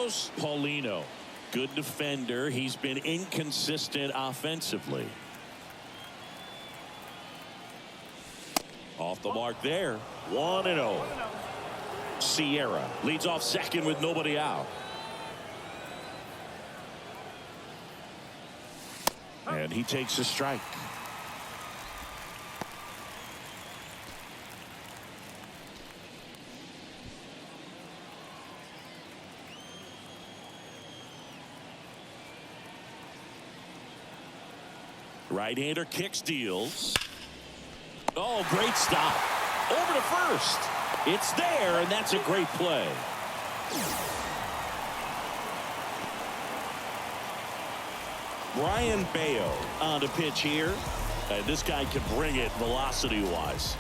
Astros, Paulino. Good defender. He's been inconsistent offensively. Off the mark there. 1-0. Sierra leads off second with nobody out. And he takes a strike. Right-hander kicks, deals. Oh, great stop. Over to first. It's there, and that's a great play. Brian Bayo on the pitch here. And this guy can bring it velocity-wise.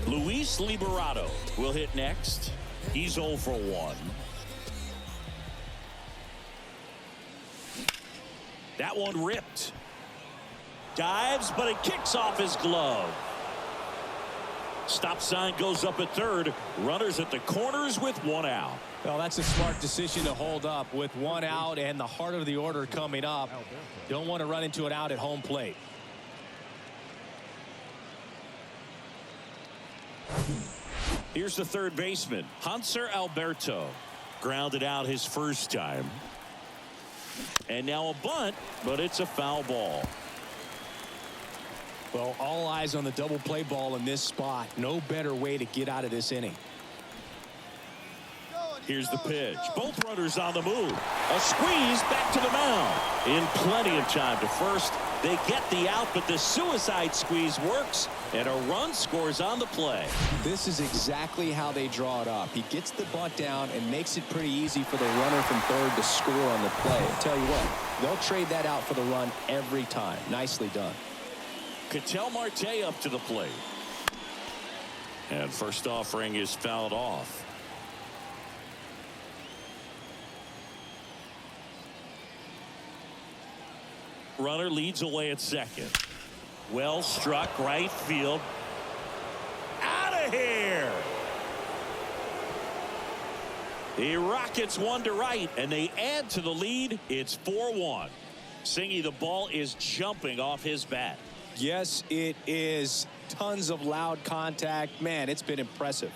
Luis Liberato will hit next. He's 0 for 1. That one ripped. Dives, but it kicks off his glove. Stop sign goes up at third. Runners at the corners with 1 out. Well, that's a smart decision to hold up with 1 out and the heart of the order coming up. Don't want to run into an out at home plate. Here's the third baseman, Hanser Alberto. Grounded out his first time. And now a bunt, but it's a foul ball. Well, all eyes on the double play ball in this spot. No better way to get out of this inning. Here's the pitch. Both runners on the move. A squeeze back to the mound. In plenty of time to first. They get the out, but the suicide squeeze works, and a run scores on the play. This is exactly how they draw it up. He gets the bunt down and makes it pretty easy for the runner from third to score on the play. I'll tell you what, they'll trade that out for the run every time. Nicely done. Ketel Marte up to the plate. And first offering is fouled off. Runner leads away at second. Well struck, right field. Out of here. He rockets one to right, and they add to the lead. It's 4-1. Singy, the ball is jumping off his bat. Yes, it is. Tons of loud contact. Man, it's been impressive.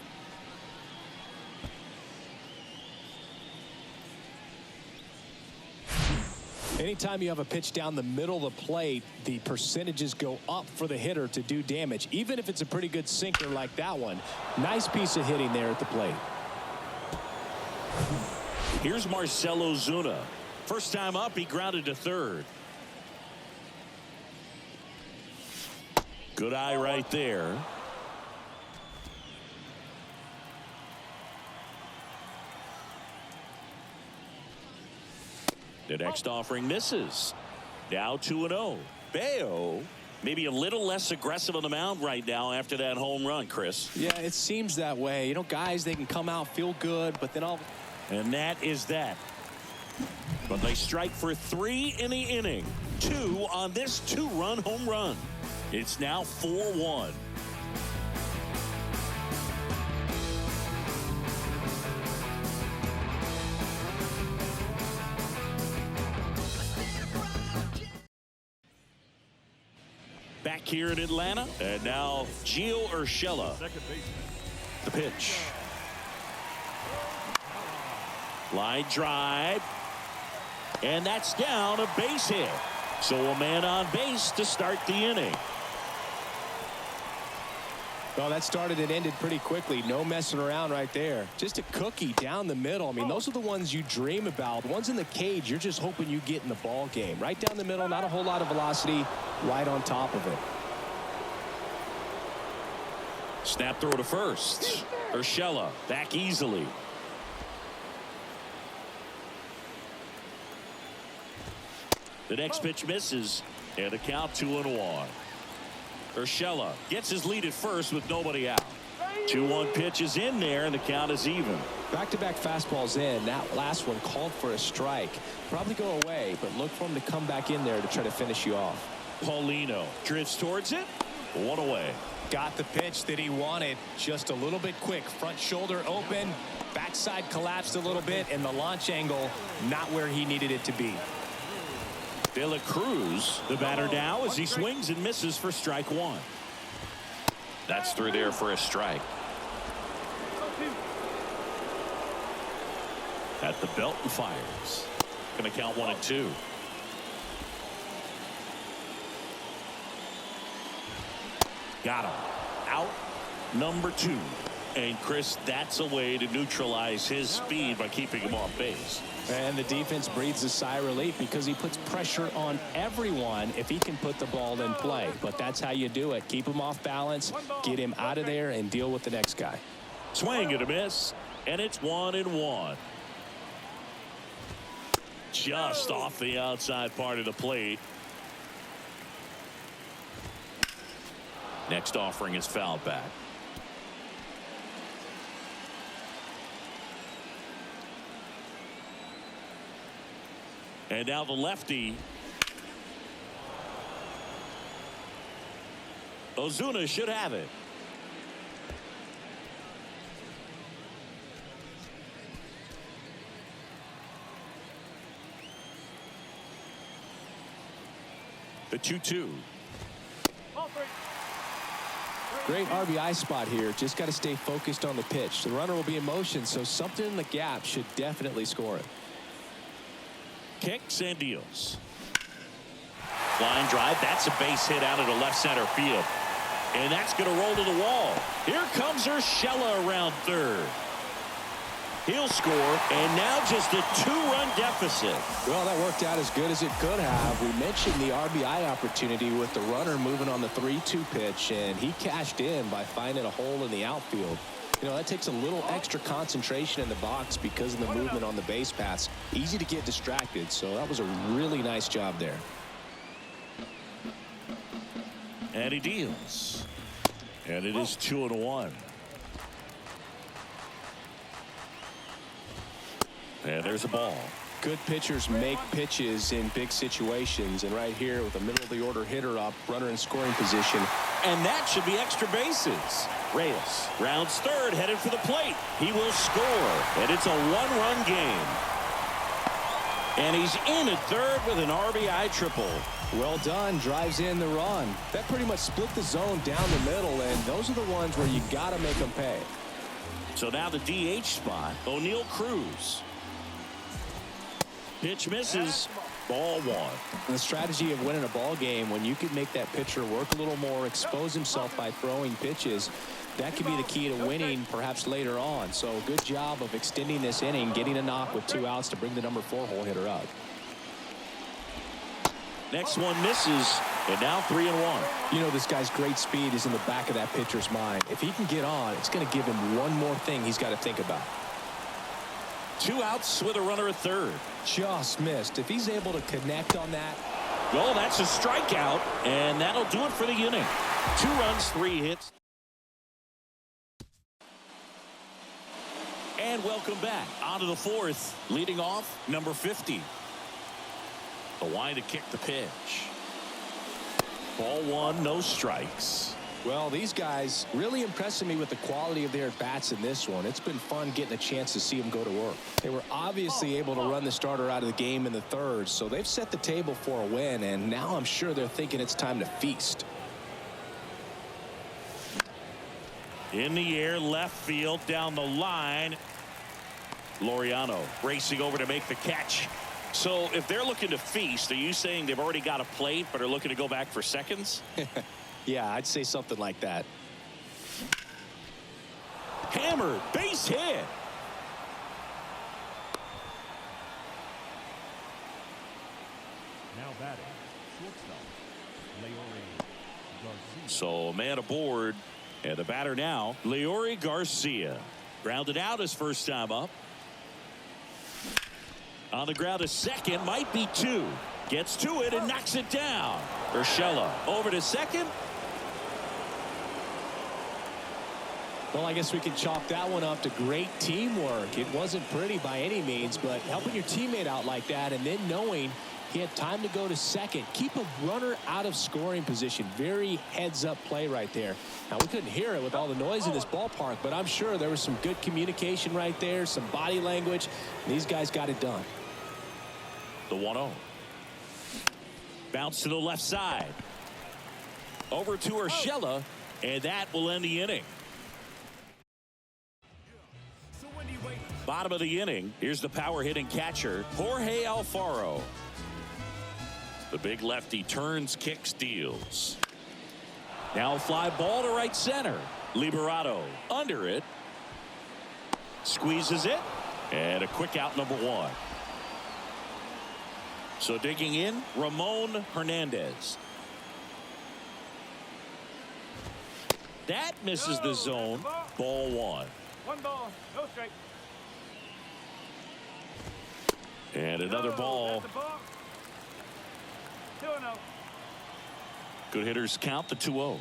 Anytime you have a pitch down the middle of the plate, the percentages go up for the hitter to do damage, even if it's a pretty good sinker like that one. Nice piece of hitting there at the plate. Here's Marcell Ozuna. First time up, he grounded to third. Good eye right there. The next offering misses. Now 2-0. Bayo maybe a little less aggressive on the mound right now after that home run, Chris. Yeah, it seems that way. You know, guys, they can come out, feel good, but then all... And that is that. But they strike for 3 in the inning. 2 on this 2-run home run. It's now 4-1. Back here in Atlanta, and now Gio Urshela. The pitch. Line drive. And that's down, a base hit. So a man on base to start the inning. Well, that started and ended pretty quickly. No messing around right there. Just a cookie down the middle. I mean, those are the ones you dream about. The ones in the cage, you're just hoping you get in the ball game. Right down the middle, not a whole lot of velocity, right on top of it. Snap throw to first. Urshela back easily. The next pitch misses, and a count 2-1. Urshela gets his lead at first with nobody out. 2-1 pitch is in there, and the count is even. Back-to-back fastballs in. That last one called for a strike. Probably go away, but look for him to come back in there to try to finish you off. Paulino drifts towards it. One away. Got the pitch that he wanted, just a little bit quick. Front shoulder open, backside collapsed a little bit, and the launch angle not where he needed it to be. De La Cruz, the batter now, as he swings and misses for strike one. That's through there for a strike. At the belt and fires. Going to count 1-2. Got him. Out number 2. And Chris, that's a way to neutralize his speed by keeping him off base. And the defense breathes a sigh of relief because he puts pressure on everyone if he can put the ball in play. But that's how you do it. Keep him off balance, get him out of there, and deal with the next guy. Swing and a miss, and it's 1-1. Just off the outside part of the plate. Next offering is fouled back. And now the lefty. Ozuna should have it. The 2-2. Great RBI spot here. Just got to stay focused on the pitch. The runner will be in motion, so something in the gap should definitely score it. Kicks and deals. Line drive. That's a base hit out of the left center field. And that's going to roll to the wall. Here comes Urshela around third. He'll score, and now just a 2-run deficit. Well, that worked out as good as it could have. We mentioned the RBI opportunity with the runner moving on the 3-2 pitch, and he cashed in by finding a hole in the outfield. You know, that takes a little extra concentration in the box because of the movement on the base paths. Easy to get distracted, so that was a really nice job there. And he deals. And it is 2-1. And there's a ball. Good pitchers make pitches in big situations, and right here with a middle of the order hitter up, runner in scoring position. And that should be extra bases. Reyes rounds third, headed for the plate. He will score, and it's a 1-run game. And he's in at third with an RBI triple. Well done, drives in the run. That pretty much split the zone down the middle, and those are the ones where you got to make them pay. So now the DH spot, O'Neal Cruz. Pitch misses. Ball one. The strategy of winning a ball game, when you can make that pitcher work a little more, expose himself by throwing pitches, that could be the key to winning perhaps later on. So good job of extending this inning, getting a knock with 2 outs to bring the number 4 hole hitter up. Next one misses, and now 3-1. You know, this guy's great speed is in the back of that pitcher's mind. If he can get on, it's going to give him one more thing he's got to think about. 2 outs with a runner at third. Just missed. If he's able to connect on that. Well, that's a strikeout, and that'll do it for the inning. 2 runs, 3 hits. And welcome back. On to the 4th. Leading off, number 50. The wind to kick the pitch. Ball 1, no strikes. Well, these guys really impressing me with the quality of their bats in this one. It's been fun getting a chance to see them go to work. They were obviously able to run the starter out of the game in the 3rd, so they've set the table for a win, and now I'm sure they're thinking it's time to feast. In the air, left field, down the line. Laureano racing over to make the catch. So if they're looking to feast, are you saying they've already got a plate but are looking to go back for seconds? Yeah, I'd say something like that. Hammered, base hit. Now batting, shortstop, Leori Garcia. So a man aboard, and the batter now, Leori Garcia. Grounded out his first time up. On the ground to second, might be 2. Gets to it and knocks it down. Urshela over to second. Well, I guess we can chalk that one up to great teamwork. It wasn't pretty by any means, but helping your teammate out like that and then knowing He had time to go to second. Keep a runner out of scoring position. Very heads-up play right there. Now, we couldn't hear it with all the noise in this ballpark, but I'm sure there was some good communication right there, some body language. These guys got it done. The 1-0. Bounce to the left side. Over to Urshela, and that will end the inning. Bottom of the inning, here's the power hitting catcher, Jorge Alfaro. The big lefty turns, kicks, deals. Now a fly ball to right center. Liberato under it. Squeezes it. And a quick out, number 1. So digging in, Ramon Hernandez. That misses the zone. Ball 1. 1 ball, no strike. And another ball. 2-0. Good hitters count the 2-0.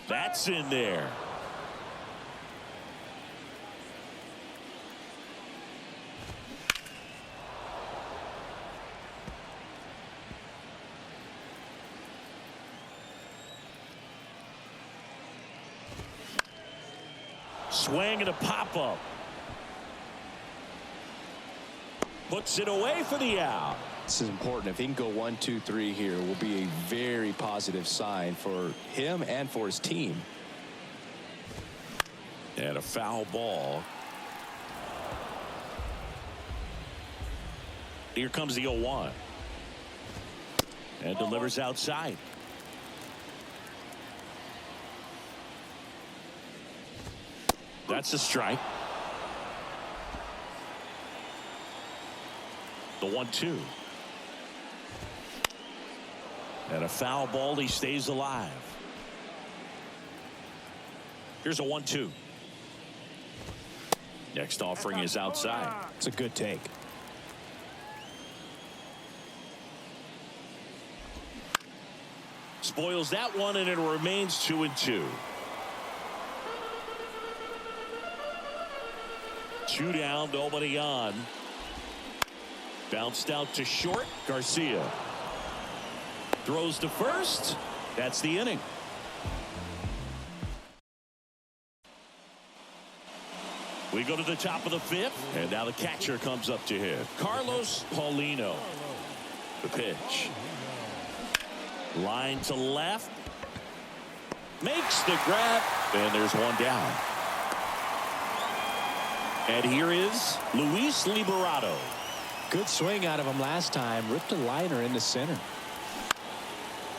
That's in there. Swing and a pop-up. Puts it away for the out. This is important. If he can go 1, 2, 3 here, will be a very positive sign for him and for his team. And a foul ball. Here comes the 0-1. And delivers outside. That's a strike. The 1-2. And a foul ball. He stays alive. Here's a 1-2. Next offering is outside. It's a good take. Spoils that one, and it remains 2-2. 2 down, nobody on. Bounced out to short. Garcia throws to first. That's the inning. We go to the top of the 5th, and now the catcher comes up to hit. Carlos Paulino. The pitch. Line to left. Makes the grab, and there's 1 down. And here is Luis Liberato. Good swing out of him last time. Ripped a liner in the center.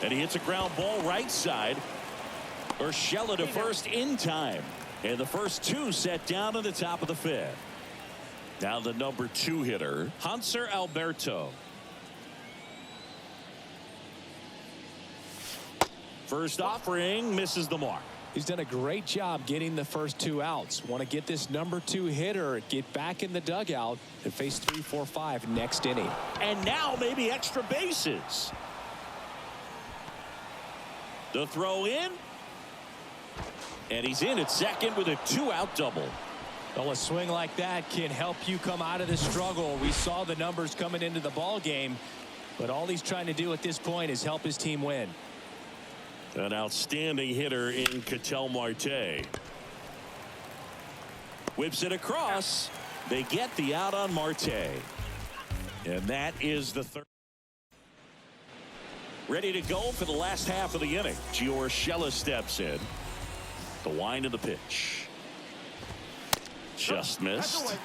And he hits a ground ball right side. Urshela to first in time. And the first 2 set down at the top of the 5th. Now the number 2 hitter, Hanser Alberto. First offering misses the mark. He's done a great job getting the first 2 outs. Want to get this number 2 hitter, get back in the dugout, and face 3, 4, 5 next inning. And now maybe extra bases. The throw in. And he's in at second with a 2-out double. Well, a swing like that can help you come out of the struggle. We saw the numbers coming into the ball game, but all he's trying to do at this point is help his team win. An outstanding hitter in Ketel Marte. Whips it across. They get the out on Marte. And that is the 3rd. Ready to go for the last half of the inning. Gio Urshela steps in. The wind of the pitch. Just missed.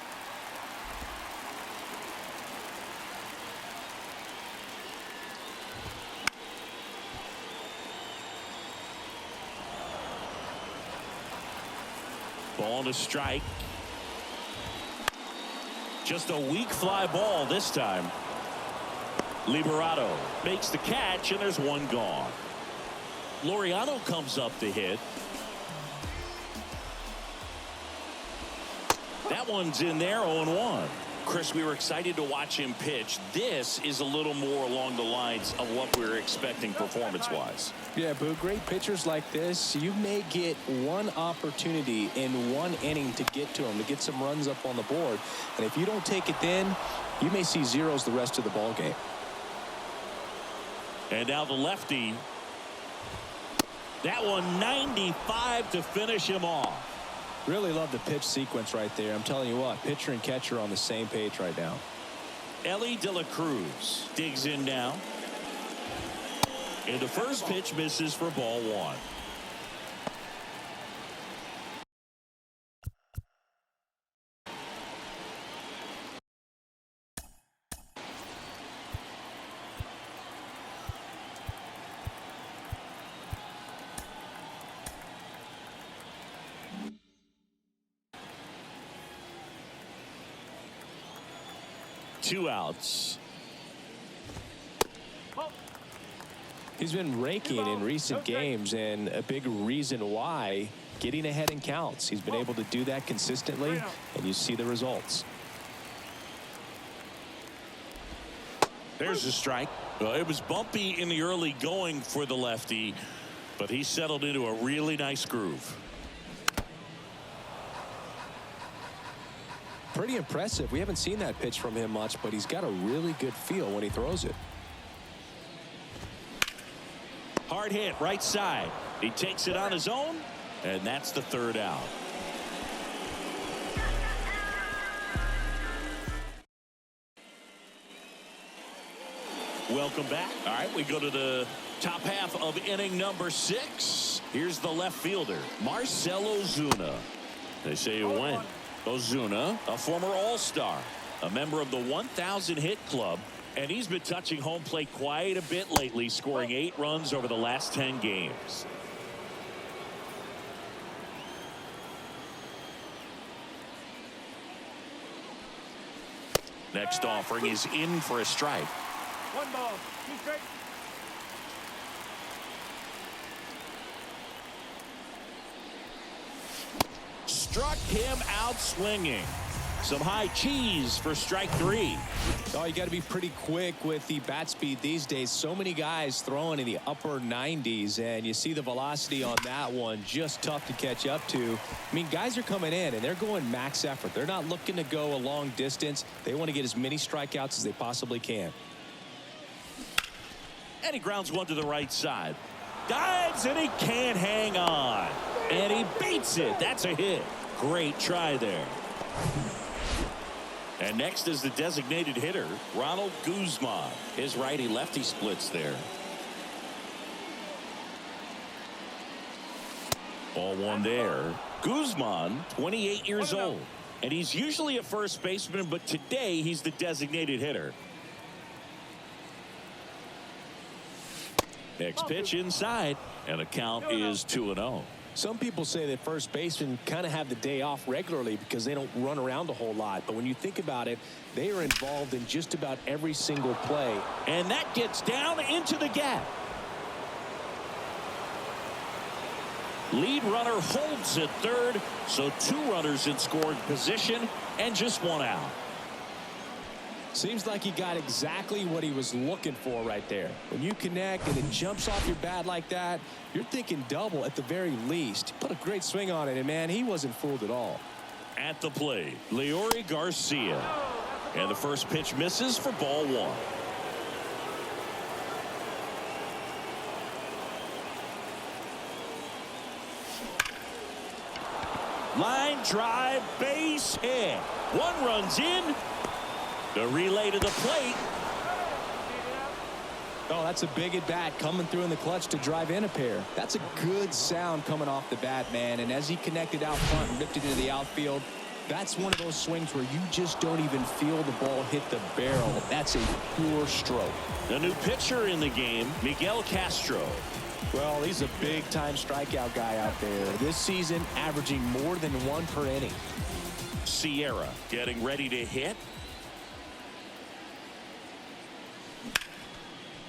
Ball to strike. Just a weak fly ball this time. Liberato makes the catch, and there's 1 gone. Laureano comes up to hit. That one's in there, 0-1. Chris, we were excited to watch him pitch. This is a little more along the lines of what we were expecting performance-wise. Yeah, Boo, great pitchers like this, you may get one opportunity in one inning to get to them, to get some runs up on the board. And if you don't take it then, you may see zeros the rest of the ball game. And now the lefty. That one 95 to finish him off. Really love the pitch sequence right there. I'm telling you what, pitcher and catcher are on the same page right now. Ellie De La Cruz digs in now. And the first pitch misses for ball one. Two outs. He's been raking in recent games, and a big reason why, getting ahead in counts. He's been able to do that consistently, and you see the results. There's a strike. Well, it was bumpy in the early going for the lefty, but he settled into a really nice groove. Pretty impressive. We haven't seen that pitch from him much, but he's got a really good feel when he throws it. Hard hit right side. He takes it on his own, and that's the third out. Welcome back. All right, we go to the top half of inning number 6. Here's the left fielder, Marcell Ozuna. They say when? Ozuna, a former All-Star, a member of the 1,000 hit club, and he's been touching home plate quite a bit lately, scoring 8 runs over the last 10 games. Next offering is in for a strike. 1 ball, 2 strikes. Struck him out swinging. Some high cheese for strike 3. Oh, you got to be pretty quick with the bat speed these days. So many guys throwing in the upper 90s, and you see the velocity on that one, just tough to catch up to. I mean, guys are coming in and they're going max effort. They're not looking to go a long distance. They want to get as many strikeouts as they possibly can. And he grounds one to the right side. Dives, and he can't hang on. And he beats it. That's a hit. Great try there. And next is the designated hitter, Ronald Guzman. His righty-lefty splits there. Ball one there. Guzman, 28 years old. And he's usually a first baseman, but today he's the designated hitter. Next pitch inside, and the count is 2-0. Some people say that first basemen kind of have the day off regularly because they don't run around a whole lot. But when you think about it, they are involved in just about every single play. And that gets down into the gap. Lead runner holds at third, so 2 runners in scoring position and just 1 out. Seems like he got exactly what he was looking for right there. When you connect and it jumps off your bat like that, you're thinking double at the very least. Put a great swing on it, and man, he wasn't fooled at all. At the plate, Leury Garcia. And the first pitch misses for ball 1. Line drive, base hit. 1 runs in. The relay to the plate. Oh, that's a big at bat coming through in the clutch to drive in a pair. That's a good sound coming off the bat, man. And as he connected out front and ripped it into the outfield, that's one of those swings where you just don't even feel the ball hit the barrel. That's a pure stroke. The new pitcher in the game, Miguel Castro. Well, he's a big-time strikeout guy out there. This season, averaging more than 1 per inning. Sierra getting ready to hit.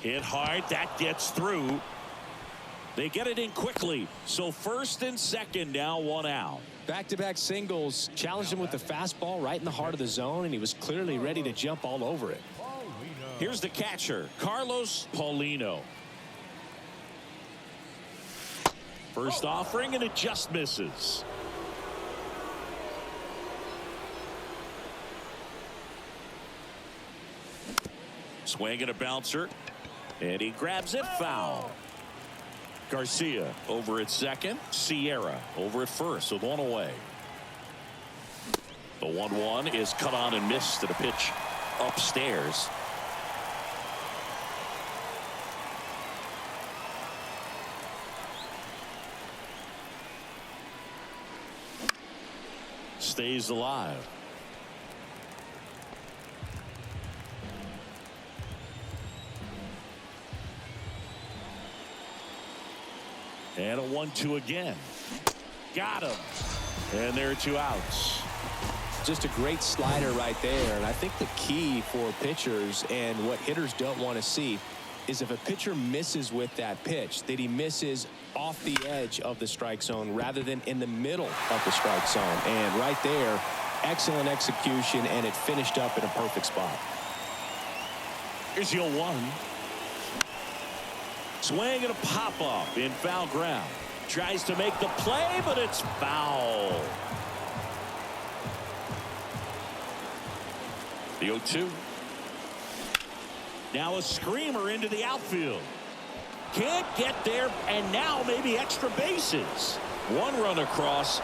Hit hard. That gets through. They get it in quickly. So first and second, now one out. Back-to-back singles challenged him with the fastball right in the heart of the zone, and he was clearly ready to jump all over it. Here's the catcher, Carlos Paulino. First offering, and it just misses. Swing and a bouncer, and he grabs it foul. Garcia over at second. Sierra over at first with one away. The 1-1 is cut on and missed at a pitch upstairs. Stays alive. And a 1-2 again. Got him. And there are 2 outs. Just a great slider right there. And I think the key for pitchers and what hitters don't want to see is if a pitcher misses with that pitch, that he misses off the edge of the strike zone rather than in the middle of the strike zone. And right there, excellent execution, and it finished up in a perfect spot. Here's your 1. Swing and a pop-up in foul ground. Tries to make the play, but it's foul. The 0-2. Now a screamer into the outfield. Can't get there, and now maybe extra bases. 1 run across.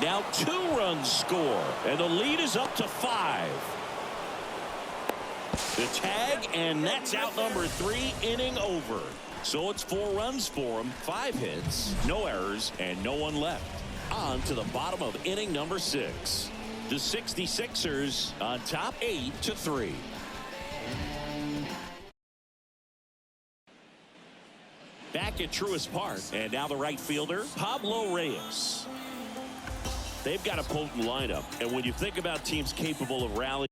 Now 2 runs score, and the lead is up to 5. The tag, and that's out number 3, inning over. So it's 4 runs for him, 5 hits, no errors, and no one left. On to the bottom of inning number 6. The 66ers on top 8-3. Back at Truist Park, and now the right fielder, Pablo Reyes. They've got a potent lineup, and when you think about teams capable of rallying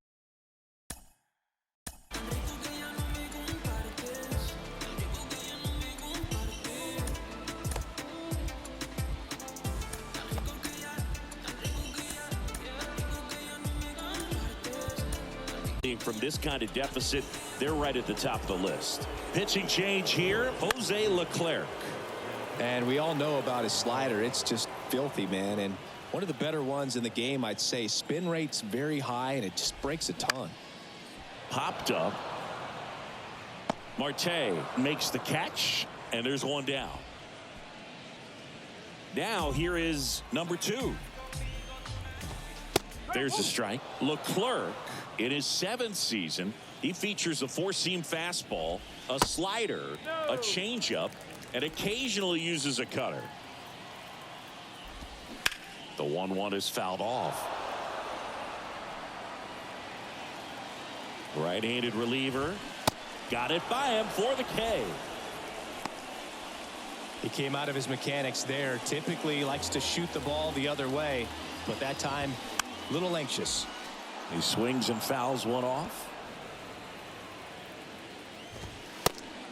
from this kind of deficit, they're right at the top of the list. Pitching change here, Jose Leclerc. And we all know about his slider. It's just filthy, man. And one of the better ones in the game, I'd say. Spin rate's very high, and it just breaks a ton. Popped up. Marte makes the catch, and there's 1 down. Now here is number 2. There's a strike. Leclerc, in his 7th season, he features a 4-seam fastball, a slider, a changeup, and occasionally uses a cutter. The 1-1 is fouled off. Right-handed reliever. Got it by him for the K. He came out of his mechanics there. Typically likes to shoot the ball the other way, but that time, a little anxious. He swings and fouls 1 off.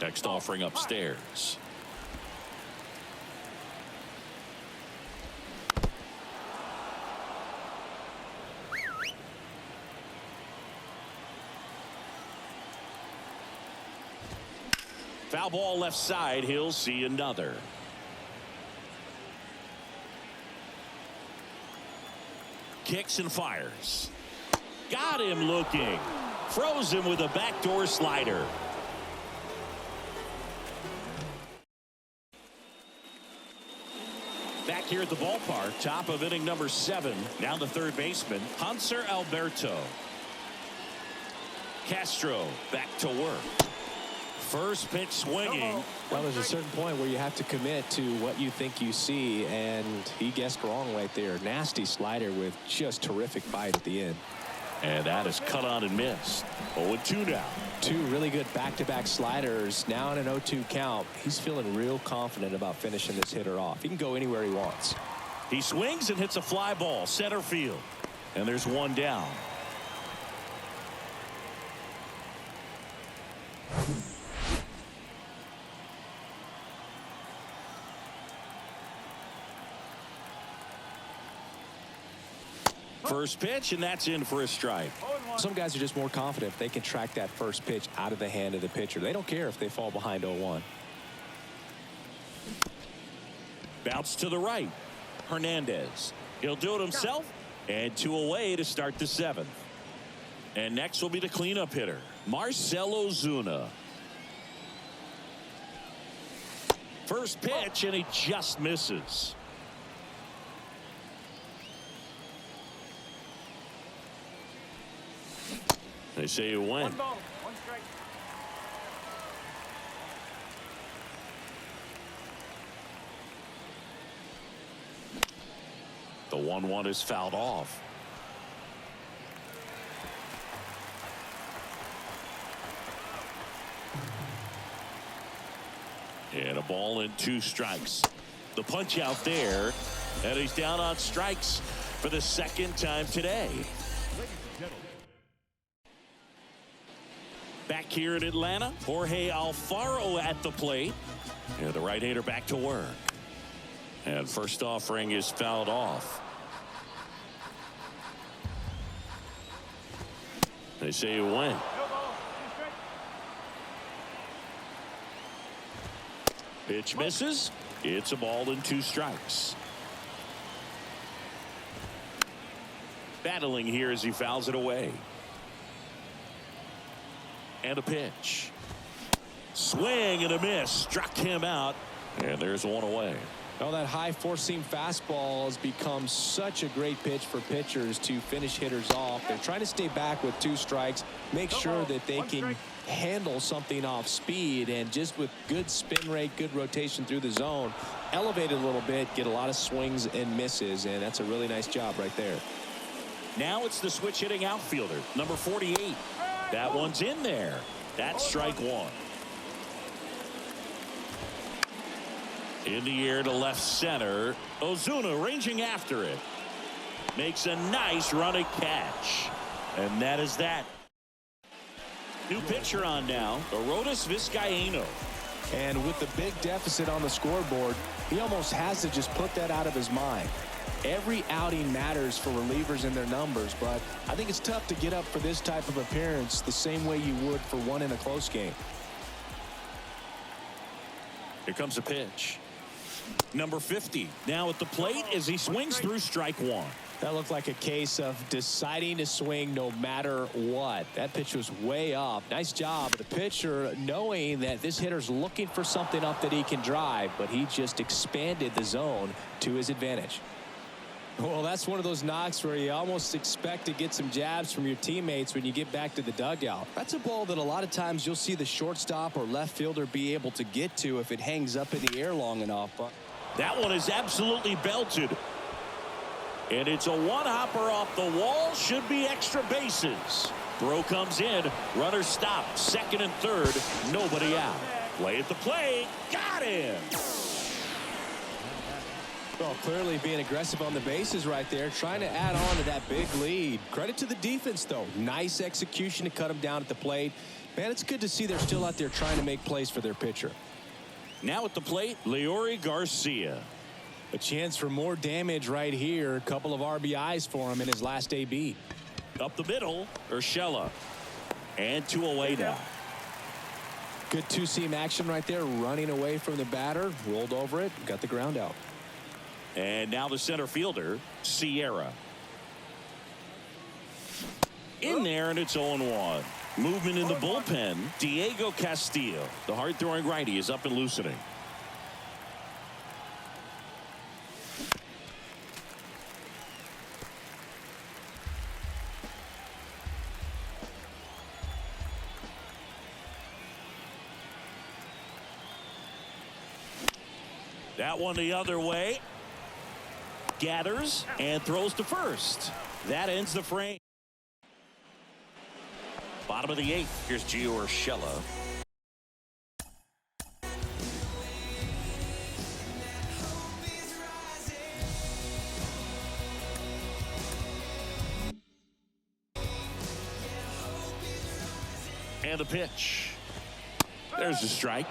Next offering upstairs. Foul ball left side. He'll see another. Kicks and fires. Got him looking. Froze him with a backdoor slider. Back here at the ballpark, top of inning number 7. Now the third baseman, Hanser Alberto. Castro back to work. First pitch swinging. Well, there's a certain point where you have to commit to what you think you see, and he guessed wrong right there. Nasty slider with just terrific bite at the end. And that is cut on and missed. 0-2 now. 2 really good back-to-back sliders. Now in an 0-2 count. He's feeling real confident about finishing this hitter off. He can go anywhere he wants. He swings and hits a fly ball center field. And there's 1 down. First pitch, and that's in for a strike. Some guys are just more confident if they can track that first pitch out of the hand of the pitcher. They don't care if they fall behind 0-1. Bounce to the right. Hernandez. He'll do it himself. And 2 away to start the 7th. And next will be the cleanup hitter, Marcell Ozuna. First pitch, and he just misses. They say you win. 1 ball, 1 strike. The 1-1 is fouled off. And a ball and 2 strikes. The punch out there, and he's down on strikes for the 2nd time today. Back here in Atlanta, Jorge Alfaro at the plate. And the right-hander back to work. And first offering is fouled off. They say you win. No ball, 2 strike. Pitch misses. It's a ball and 2 strikes. Battling here as he fouls it away. And a pitch. Swing and a miss. Struck him out. And there's 1 away. Well, that high four-seam fastball has become such a great pitch for pitchers to finish hitters off. They're trying to stay back with 2 strikes, make sure that they can handle something off speed, and just with good spin rate, good rotation through the zone, elevate it a little bit, get a lot of swings and misses, and that's a really nice job right there. Now it's the switch hitting outfielder, number 48. That one's in there. That's strike 1. In the air to left center. Ozuna ranging after it. Makes a nice running catch. And that is that. New pitcher on now, Arodys Vizcaíno. And with the big deficit on the scoreboard, he almost has to just put that out of his mind. Every outing matters for relievers in their numbers, but I think it's tough to get up for this type of appearance the same way you would for one in a close game. Here comes a pitch. Number 50 now at the plate as he swings through strike 1. That looked like a case of deciding to swing no matter what. That pitch was way up. Nice job of the pitcher knowing that this hitter's looking for something up that he can drive, but he just expanded the zone to his advantage. Well, that's one of those knocks where you almost expect to get some jabs from your teammates when you get back to the dugout. That's a ball that a lot of times you'll see the shortstop or left fielder be able to get to if it hangs up in the air long enough. That one is absolutely belted. And it's a one-hopper off the wall. Should be extra bases. Throw comes in. Runner stopped. 2nd and 3rd. Nobody out. Play at the plate. Got him. Well, clearly being aggressive on the bases right there, trying to add on to that big lead. Credit to the defense, though. Nice execution to cut him down at the plate. Man, it's good to see they're still out there trying to make plays for their pitcher. Now at the plate, Leury Garcia. A chance for more damage right here. A couple of RBIs for him in his last AB. Up the middle, Urshela. And 2 away now. Good two-seam action right there, running away from the batter. Rolled over it, got the ground out. And now the center fielder, Sierra. In there, and it's 0-1. Movement in the bullpen, Diego Castillo. The hard-throwing righty is up and loosening. That one the other way. Gathers and throws to first. That ends the frame. Bottom of the 8th. Here's Gio Urshela. And the pitch. There's the strike.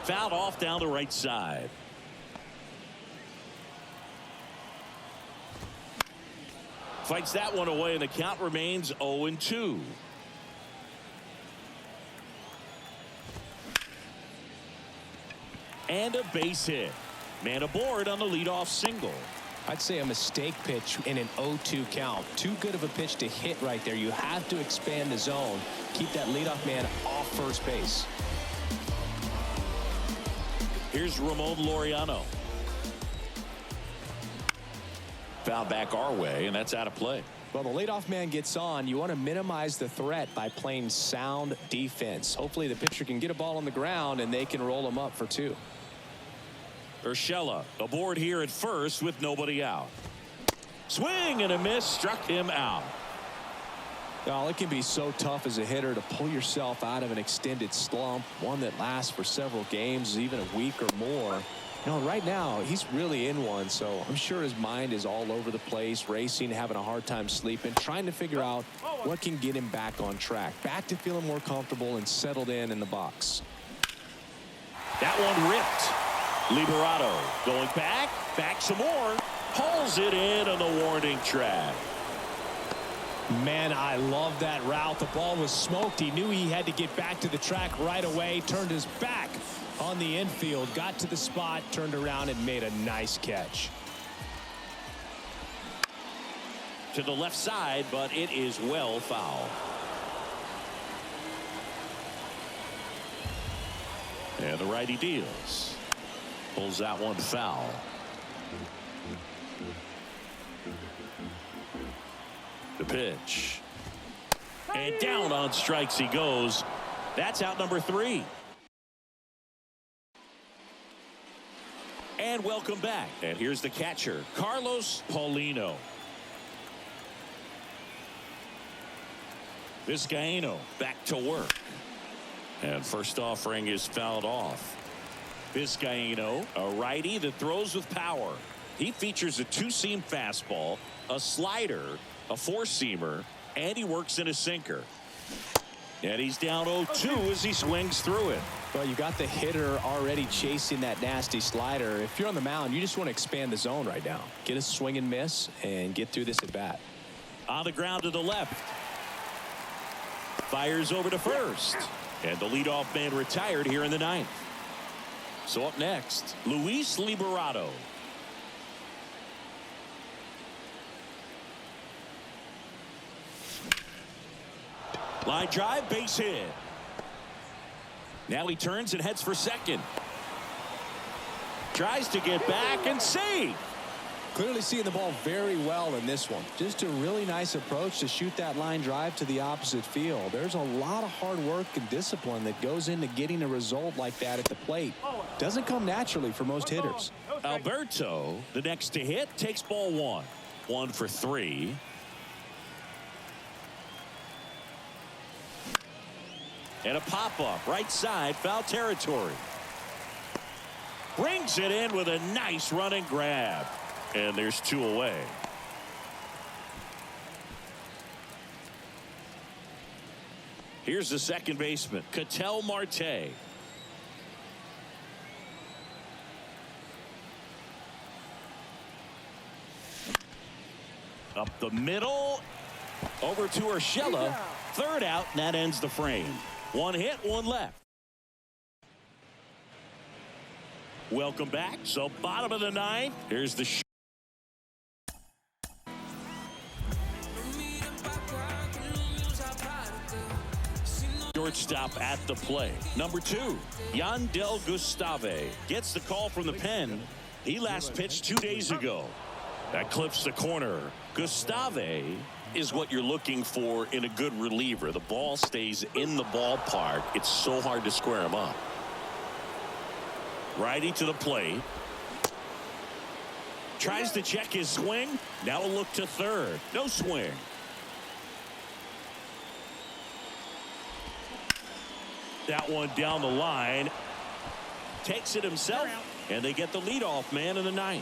Fouled off down the right side. Fights that one away, and the count remains 0-2. And a base hit. Man aboard on the leadoff single. I'd say a mistake pitch in an 0-2 count. Too good of a pitch to hit right there. You have to expand the zone. Keep that leadoff man off first base. Here's Ramon Laureano. Foul back our way, and that's out of play. Well, the leadoff man gets on. You want to minimize the threat by playing sound defense. Hopefully the pitcher can get a ball on the ground and they can roll him up for 2. Urshela aboard here at first with nobody out. Swing and a miss, struck him out. Well, it can be so tough as a hitter to pull yourself out of an extended slump, one that lasts for several games, even a week or more. You know, right now he's really in one, so I'm sure his mind is all over the place, racing, having a hard time sleeping, trying to figure out what can get him back on track, back to feeling more comfortable and settled in the box. That one ripped. Liberato going back some more, pulls it in on the warning track. Man, I love that route. The ball was smoked. He knew he had to get back to the track right away, turned his back on the infield, got to the spot, turned around and made a nice catch. To the left side, but it is well foul. And the righty deals. Pulls that one foul. The pitch. And down on strikes he goes. That's out number 3. And welcome back. And here's the catcher, Carlos Paulino. Vizcaíno back to work. And first offering is fouled off. Vizcaíno, a righty that throws with power. He features a 2-seam fastball, a slider, a 4-seamer, and he works in a sinker. And he's down 0-2 as he swings through it. Well, you got the hitter already chasing that nasty slider. If you're on the mound, you just want to expand the zone right now. Get a swing and miss and get through this at bat. On the ground to the left. Fires over to first. And the leadoff man retired here in the 9th. So up next, Luis Liberato. Line drive, base hit. Now he turns and heads for second. Tries to get back and save. Clearly seeing the ball very well in this one. Just a really nice approach to shoot that line drive to the opposite field. There's a lot of hard work and discipline that goes into getting a result like that at the plate. Doesn't come naturally for most hitters. Alberto, the next to hit, takes ball 1. 1 for 3. And a pop-up right side, foul territory. Brings it in with a nice running grab. And there's 2 away. Here's the second baseman, Ketel Marte. Up the middle. Over to Urshela. Third out, and that ends the frame. 1 hit, 1 left. Welcome back. So bottom of the 9th. Here's the shortstop at the play. Number 2, Yandel Gustave gets the call from the pen. He last pitched 2 days ago. That clips the corner. Gustave is what you're looking for in a good reliever. The ball stays in the ballpark. It's so hard to square him up. Righty to the plate. Tries to check his swing. Now a look to third. No swing. That one down the line. Takes it himself. And they get the leadoff man in the 9th.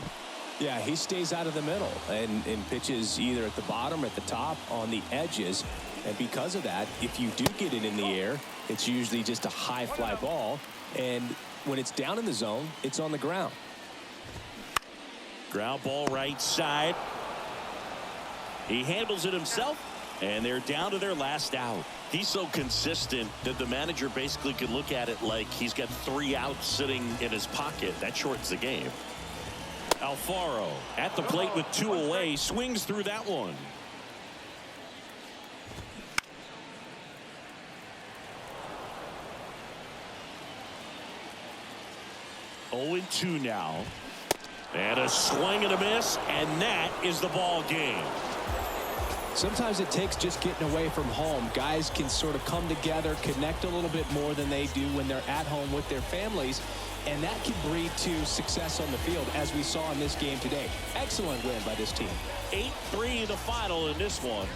Yeah, he stays out of the middle and pitches either at the bottom or at the top on the edges. And because of that, if you do get it in the air, it's usually just a high fly ball. And when it's down in the zone, it's on the ground. Ground ball right side. He handles it himself, and they're down to their last out. He's so consistent that the manager basically could look at it like he's got 3 outs sitting in his pocket. That shortens the game. Alfaro at the plate with 2 away, swings through that one. Oh, 2 now. And a swing and a miss, and that is the ball game. Sometimes it takes just getting away from home. Guys can sort of come together, connect a little bit more than they do when they're at home with their families, and that can breed to success on the field, as we saw in this game today. Excellent win by this team. 8-3 the final in this one.